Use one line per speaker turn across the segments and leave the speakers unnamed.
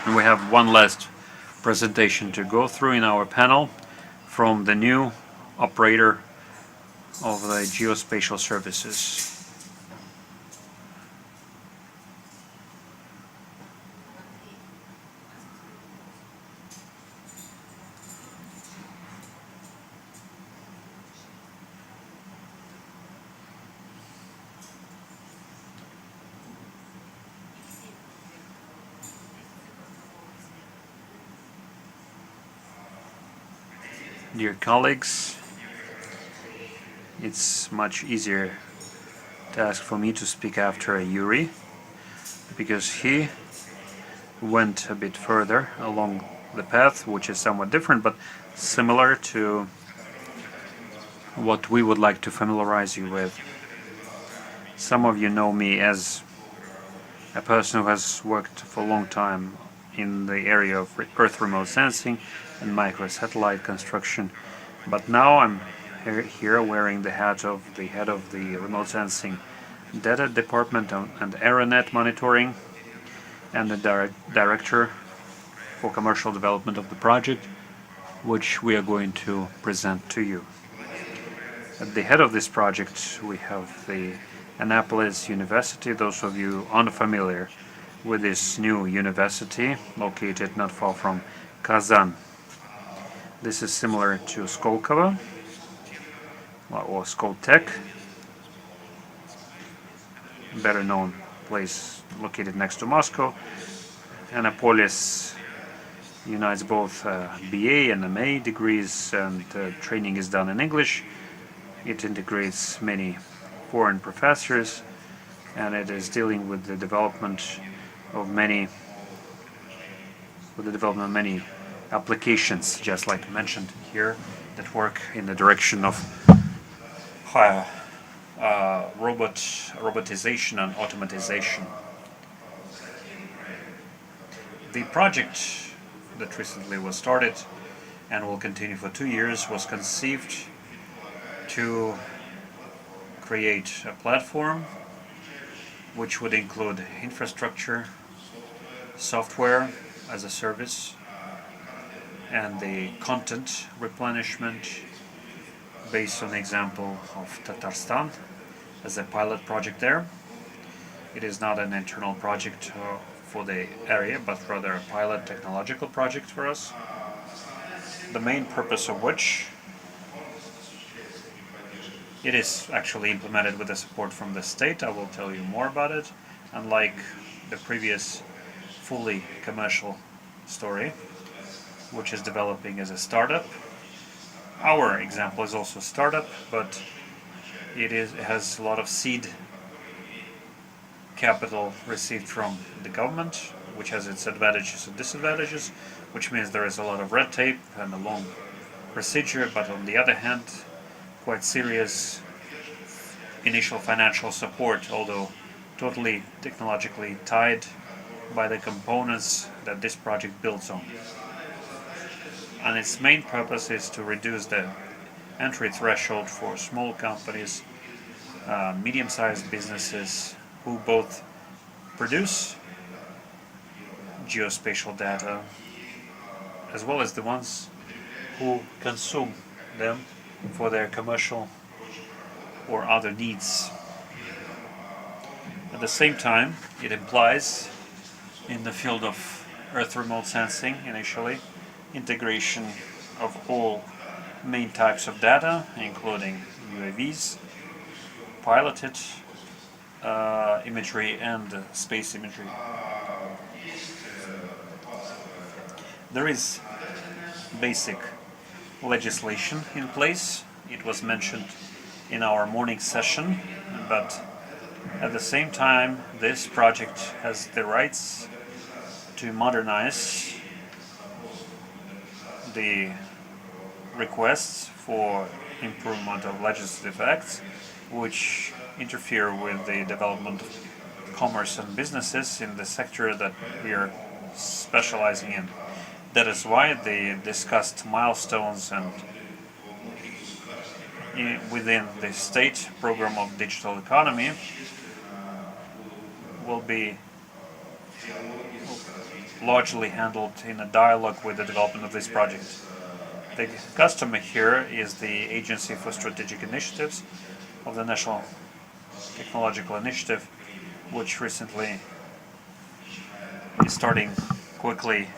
And we have one last presentation to go through in our panel from the new operator of the geospatial services. Dear colleagues, it's much easier to ask for me to speak after Yuri, because he went a bit further along the path, which is somewhat different but similar to what we would like to familiarize you with. Some of you know me as a person who has worked for a long time in the area of Earth remote sensing and microsatellite construction, but now I'm here wearing the hat of the head of the remote sensing data department and Aeronet monitoring, and the director for commercial development of the project, which we are going to present to you. At the head of this project we have the Innopolis University. Those of you unfamiliar with this new university located not far from Kazan. This is similar to Skolkovo or Skoltech, better known place located next to Moscow. Innopolis unites both BA and MA degrees, and training is done in English. It integrates many foreign professors, and it is dealing with the development of many applications, just like mentioned here, that work in the direction of robotization and automatization. The project that recently was started and will continue for 2 years was conceived to create a platform which would include infrastructure, software as a service, and the content replenishment based on the example of Tatarstan as a pilot project there. It is not an internal project for the area, but rather a pilot technological project for us, the main purpose of which it is actually implemented with the support from the state. I will tell you more about it. Unlike the previous fully commercial story, which is developing as a startup, our example is also a startup, but it has a lot of seed capital received from the government, which has its advantages and disadvantages, which means there is a lot of red tape and a long procedure, but on the other hand, quite serious initial financial support, although totally technologically tied by the components that this project builds on. And its main purpose is to reduce the entry threshold for small companies, medium-sized businesses who both produce geospatial data as well as the ones who consume them for their commercial or other needs. At the same time, it implies, in the field of Earth remote sensing initially, integration of all main types of data, including UAVs, piloted imagery, and space imagery. There is basic legislation in place. It was mentioned in our morning session, but at the same time this project has the rights to modernize the requests for improvement of legislative acts which interfere with the development of commerce and businesses in the sector that we are specializing in. That is why the discussed milestones and within the state program of digital economy will largely handled in a dialogue with the development of this project. The customer here is the Agency for Strategic Initiatives of the National Technological Initiative, which recently is starting quickly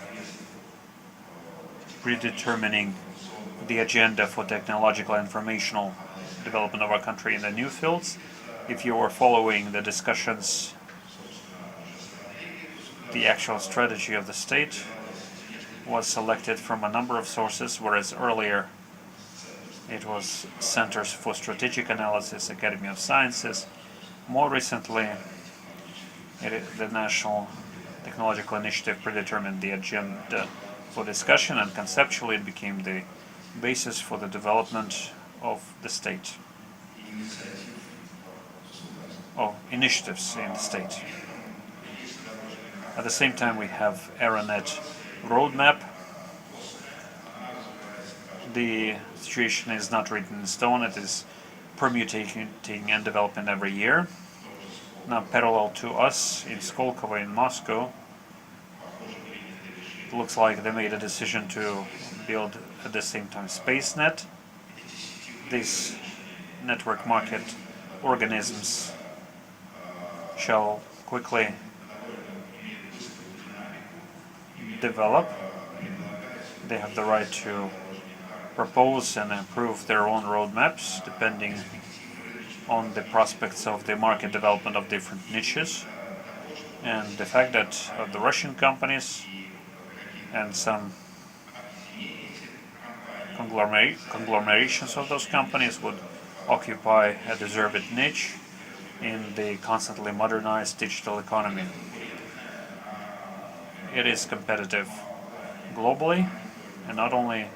predetermining the agenda for technological and informational development of our country in the new fields. If you are following the discussions, the actual strategy of the state was selected from a number of sources, whereas earlier it was Centers for Strategic Analysis, Academy of Sciences. More recently, the National Technological Initiative predetermined the agenda for discussion, and conceptually it became the basis for the development of the state, of initiatives in the state. At the same time, we have AeroNet roadmap. The situation is not written in stone, it is permutating and developing every year. Now, parallel to us in Skolkovo in Moscow, it looks like they made a decision to build at the same time SpaceNet. These network market organisms shall quickly develop. They have the right to propose and approve their own roadmaps depending on the prospects of the market development of different niches. And the fact that the Russian companies and some conglomerations of those companies would occupy a deserved niche in the constantly modernized digital economy. It is competitive globally and not only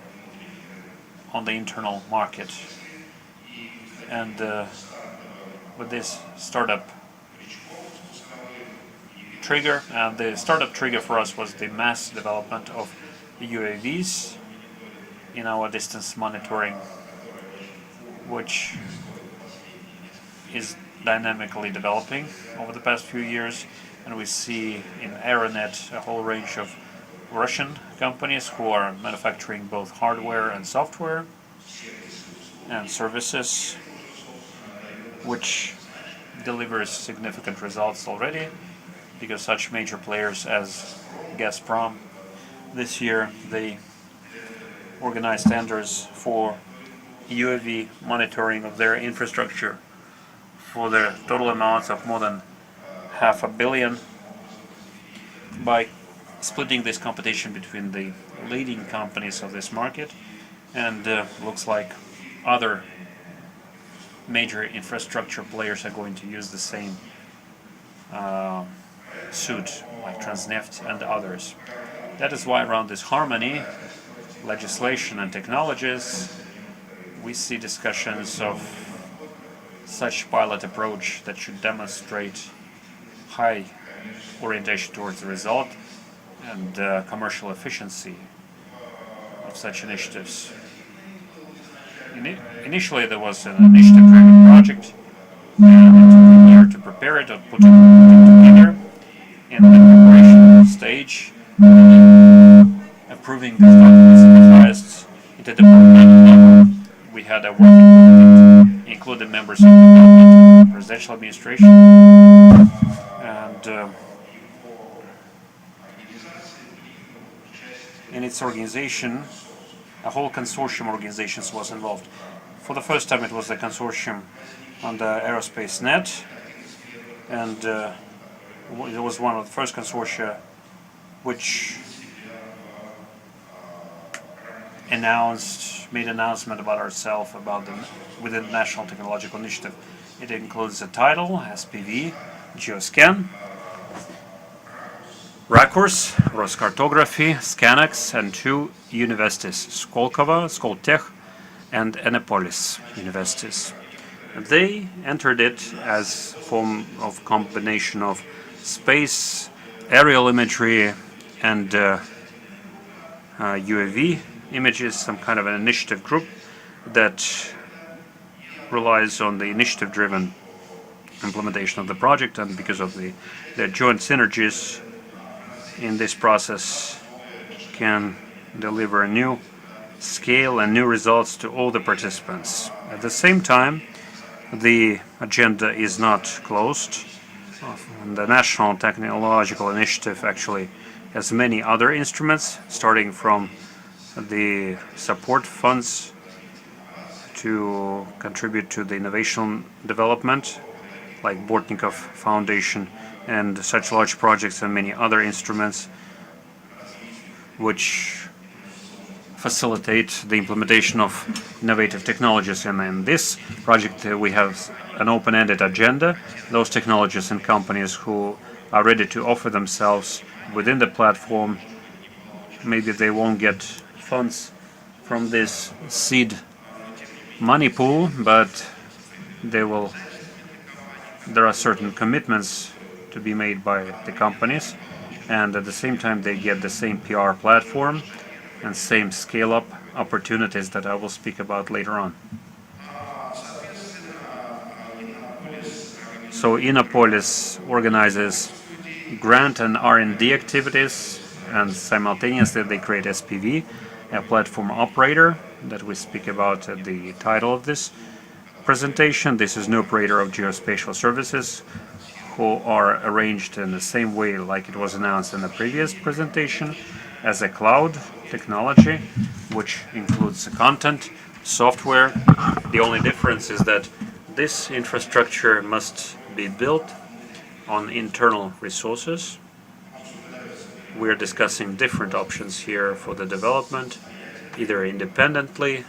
on the internal market. And with this startup trigger, the startup trigger for us was the mass development of UAVs in our distance monitoring, which is dynamically developing over the past few years. And we see in AeroNet a whole range of Russian companies who are manufacturing both hardware and software and services, which delivers significant results already, because such major players as Gazprom this year, they organized tenders for UAV monitoring of their infrastructure for the total amounts of more than $500 million. By splitting this competition between the leading companies of this market, and looks like other major infrastructure players are going to use the same suit, like Transneft and others. That is why around this harmony, legislation and technologies, we see discussions of such pilot approach that should demonstrate high orientation towards the result and commercial efficiency of such initiatives. Initially there was an initiative-driven project, and it took a year to prepare it or put it together. In the preparation stage, approving these documents at the highest interdepartmental level, we had a working committee, including members of the government, presidential administration, and in its organization, a whole consortium of organizations was involved. For the first time, it was the consortium on the aerospace net, and it was one of the first consortia which made an announcement about ourselves within the National Technological Initiative. It includes a title, SPV, Geoscan, Rakurs, Roscartography, Scanx, and 2 universities, Skolkovo, Skoltech, and Innopolis universities. They entered it as form of combination of space, aerial imagery, and UAV images, some kind of an initiative group that relies on the initiative-driven implementation of the project, and because of their joint synergies, in this process can deliver new scale and new results to all the participants. At the same time, the agenda is not closed. The National Technological Initiative actually has many other instruments, starting from the support funds to contribute to the innovation development, like Bortnikov Foundation and such large projects, and many other instruments which facilitate the implementation of innovative technologies. And in this project we have an open-ended agenda. Those technologies and companies who are ready to offer themselves within the platform, maybe they won't get funds from this seed money pool, but there are certain commitments to be made by the companies, and at the same time they get the same PR platform and same scale-up opportunities that I will speak about later on. So Innopolis organizes grant and R&D activities, and simultaneously they create SPV, a platform operator that we speak about at the title of this presentation. This is an operator of geospatial services who are arranged in the same way like it was announced in the previous presentation, as a cloud technology, which includes content, software. The only difference is that this infrastructure must be built on internal resources. We are discussing different options here for the development, either independently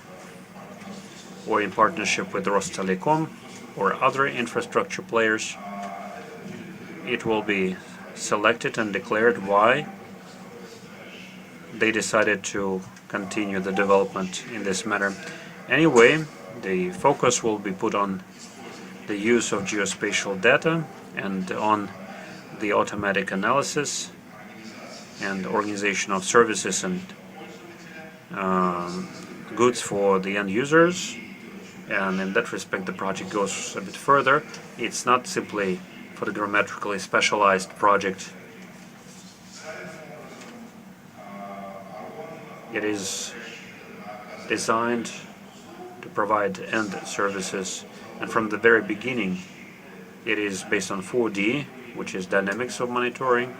or in partnership with Rostelecom or other infrastructure players. It will be selected and declared why they decided to continue the development in this manner. Anyway, the focus will be put on the use of geospatial data and on the automatic analysis and organization of services and goods for the end users. And in that respect the project goes a bit further. It's not simply photogrammetrically specialized project. It is designed to provide end services, and from the very beginning it is based on 4D, which is dynamics of monitoring,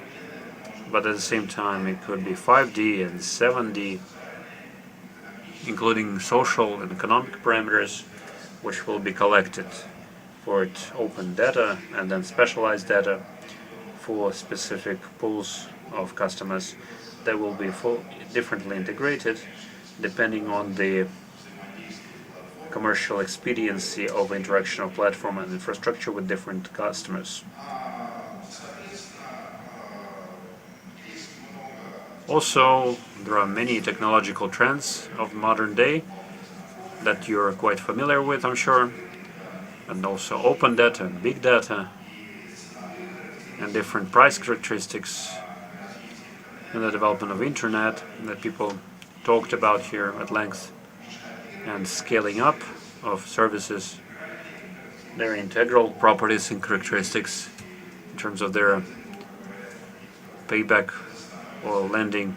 but at the same time it could be 5D and 7D, including social and economic parameters, which will be collected for its open data and then specialized data for specific pools of customers that will be differently integrated depending on the commercial expediency of interaction of platform and infrastructure with different customers. Also, there are many technological trends of modern day that you're quite familiar with, I'm sure, and also open data and big data and different price characteristics in the development of internet that people talked about here at length, and scaling up of services, their integral properties and characteristics in terms of their payback or lending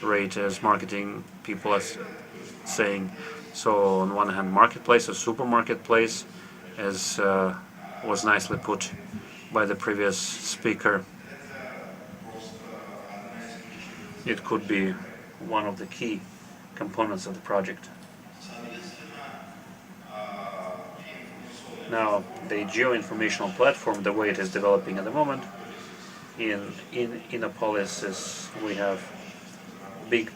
rate, as marketing people are saying. So on one hand, marketplace or supermarketplace, as was nicely put by the previous speaker. It could be one of the key components of the project. Now, the geo-informational platform, the way it is developing at the moment, in Innopolis, is we have big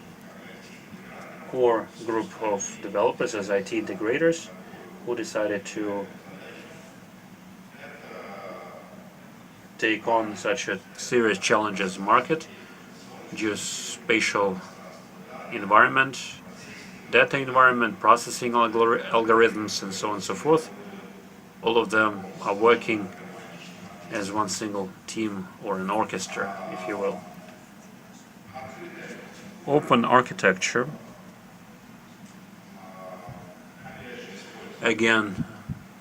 core group of developers as IT integrators who decided to take on such a serious challenge as market, geospatial environment, data environment, processing algorithms, and so on and so forth. All of them are working as one single team or an orchestra, if you will. Open architecture, again,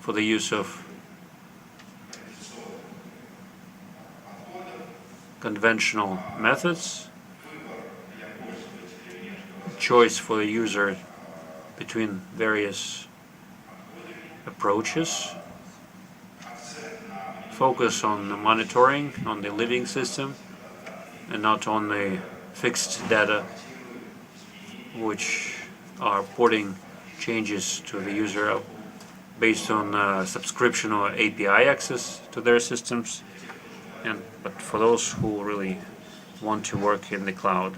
for the use of conventional methods, choice for the user between various approaches, focus on the monitoring, on the living system, and not on the fixed data which are porting changes to the user based on subscription or API access to their systems, but for those who really want to work in the cloud.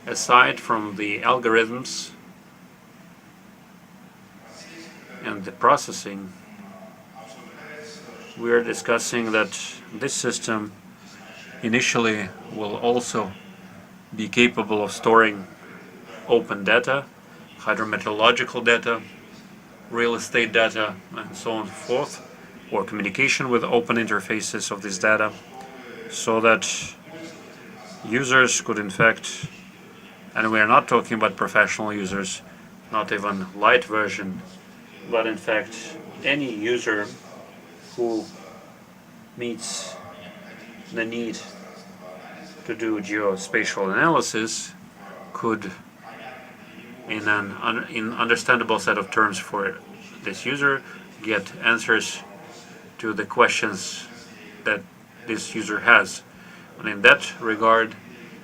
Aside from the algorithms and the processing, we are discussing that this system initially will also be capable of storing open data, hydrometeorological data, real estate data, and so on and so forth, or communication with open interfaces of this data, so that users could in fact, and we are not talking about professional users, not even light version, but in fact any user who meets the need to do geospatial analysis could, in an understandable set of terms for this user, get answers to the questions that this user has. And in that regard,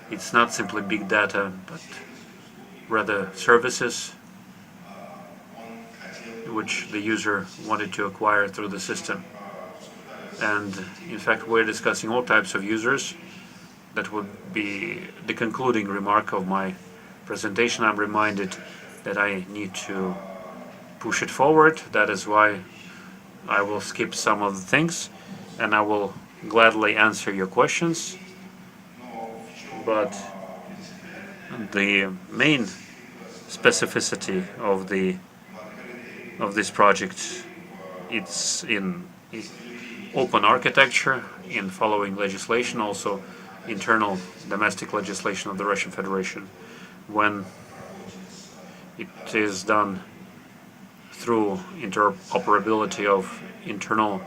it's not simply big data, but rather services which the user wanted to acquire through the system. And in fact, we're discussing all types of users. That would be the concluding remark of my presentation. I'm reminded that I need to push it forward. That is why I will skip some of the things, and I will gladly answer your questions. But the main specificity of this project, it's in open architecture, in following legislation, also internal domestic legislation of the Russian Federation. When it is done through interoperability of internal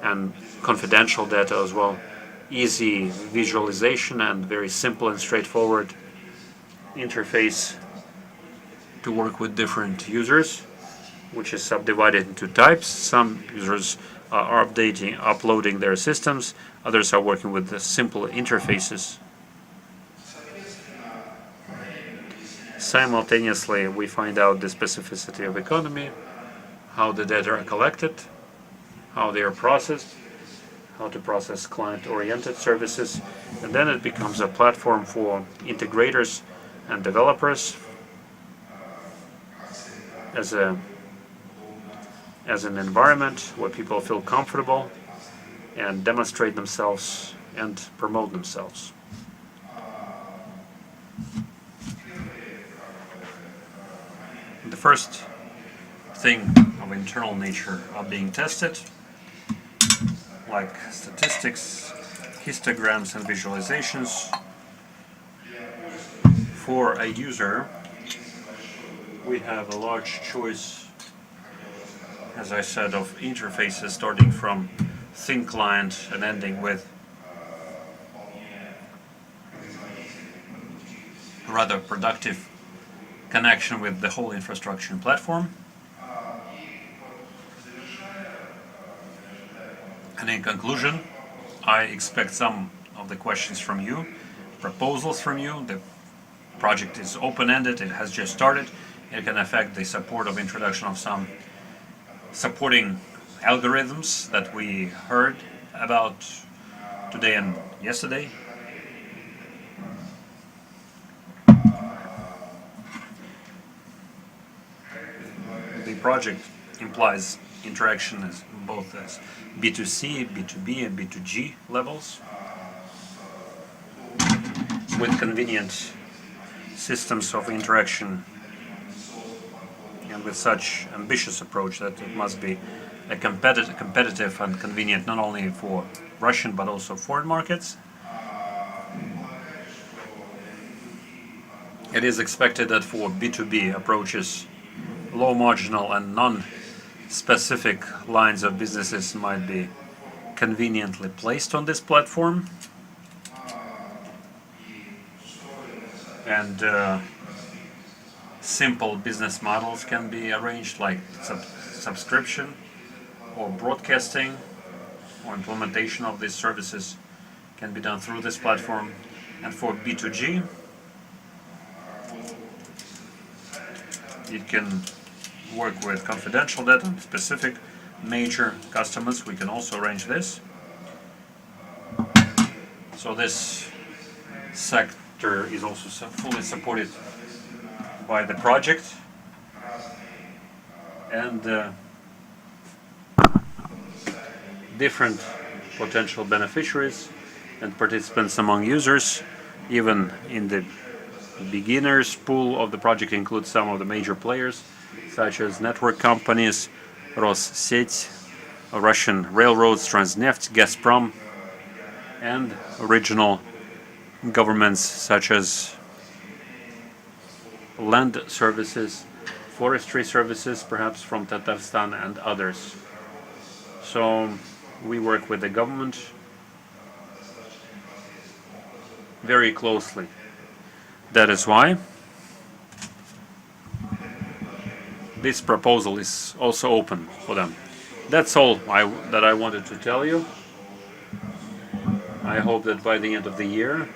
and confidential data as well, easy visualization and very simple and straightforward interface to work with different users, which is subdivided into types. Some users are uploading their systems, others are working with the simple interfaces. Simultaneously, we find out the specificity of economy, how the data are collected, how they are processed, how to process client-oriented services, and then it becomes a platform for integrators and developers as an environment where people feel comfortable and demonstrate themselves and promote themselves. The first thing of internal nature are being tested, like statistics, histograms and visualizations. For a user, we have a large choice, as I said, of interfaces, starting from thin client and ending with rather productive connection with the whole infrastructure and platform. And in conclusion, I expect some of the questions from you, proposals from you. The project is open-ended, it has just started. It can affect the support of introduction of some supporting algorithms that we heard about today and yesterday. The project implies interaction as both as B2C, B2B and B2G levels, with convenient systems of interaction, and with such ambitious approach that it must be a competitive and convenient not only for Russian but also foreign markets. It is expected that for B2B approaches, low marginal and specific lines of businesses might be conveniently placed on this platform, and simple business models can be arranged, like subscription or broadcasting or implementation of these services can be done through this platform. And for B2G, it can work with confidential data on specific major customers. We can also arrange this. So this sector is also fully supported by the project, and different potential beneficiaries and participants among users. Even in the beginners pool of the project includes some of the major players, such as network companies, Rossеть, Russian railroads, Transneft, Gazprom, and regional governments such as land services, forestry services, perhaps from Tatarstan, and others. So we work with the government very closely. That is why this proposal is also open for them. That's all that I wanted to tell you. I hope that by the end of the year,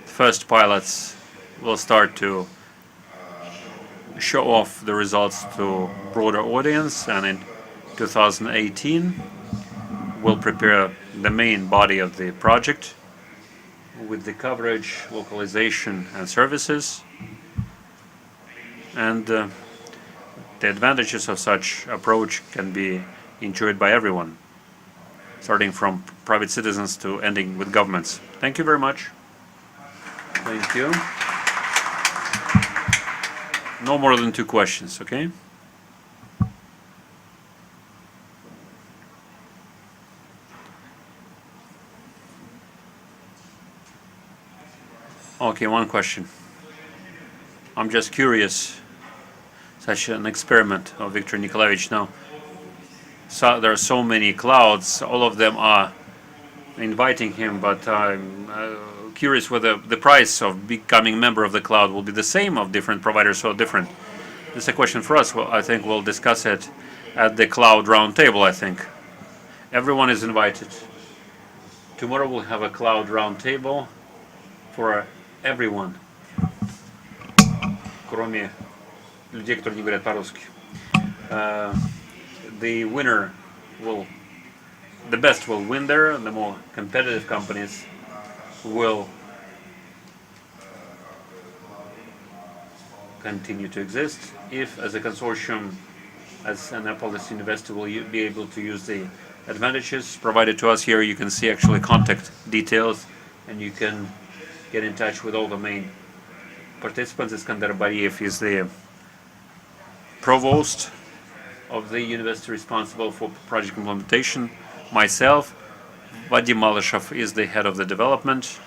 first pilots will start to show off the results to broader audience, and in 2018 we'll prepare the main body of the project with the coverage, localization, and services. And the advantages of such approach can be enjoyed by everyone, starting from private citizens to ending with governments. Thank you very much. Thank you. No more than 2 questions, okay? Okay, 1 question. I'm just curious, such an experiment of Viktor Nikolaevich now. So there are so many clouds, all of them are inviting him, but I'm curious whether the price of becoming member of the cloud will be the same of different providers or different. This is a question for us. Well, I think we'll discuss it at the cloud roundtable, I think. Everyone is invited. Tomorrow we'll have a cloud roundtable for everyone, кроме людей, которые не говорят по-русски. The winner the best will win there, and the more competitive companies will continue to exist. If, as a consortium, as an Innopolis investor, will you be able to use the advantages provided to us here? You can see actually contact details, and you can get in touch with all the main participants. Iskander Bariev is the provost of the university responsible for project implementation. Myself, Vadim Malyshev, is the head of the development.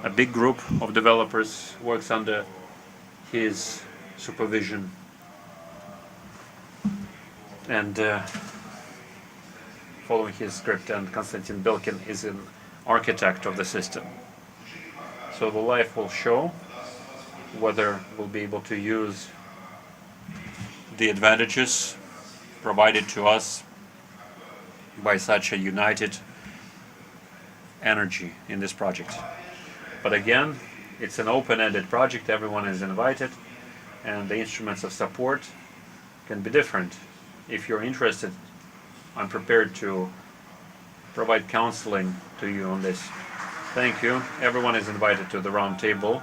A big group of developers works under his supervision, and following his script, and Konstantin Belkin is an architect of the system. So the life will show whether we'll be able to use the advantages provided to us by such a united energy in this project. But again, it's an open-ended project, everyone is invited, and the instruments of support can be different. If you're interested, I'm prepared to provide counseling to you on this. Thank you. Everyone is invited to the round table.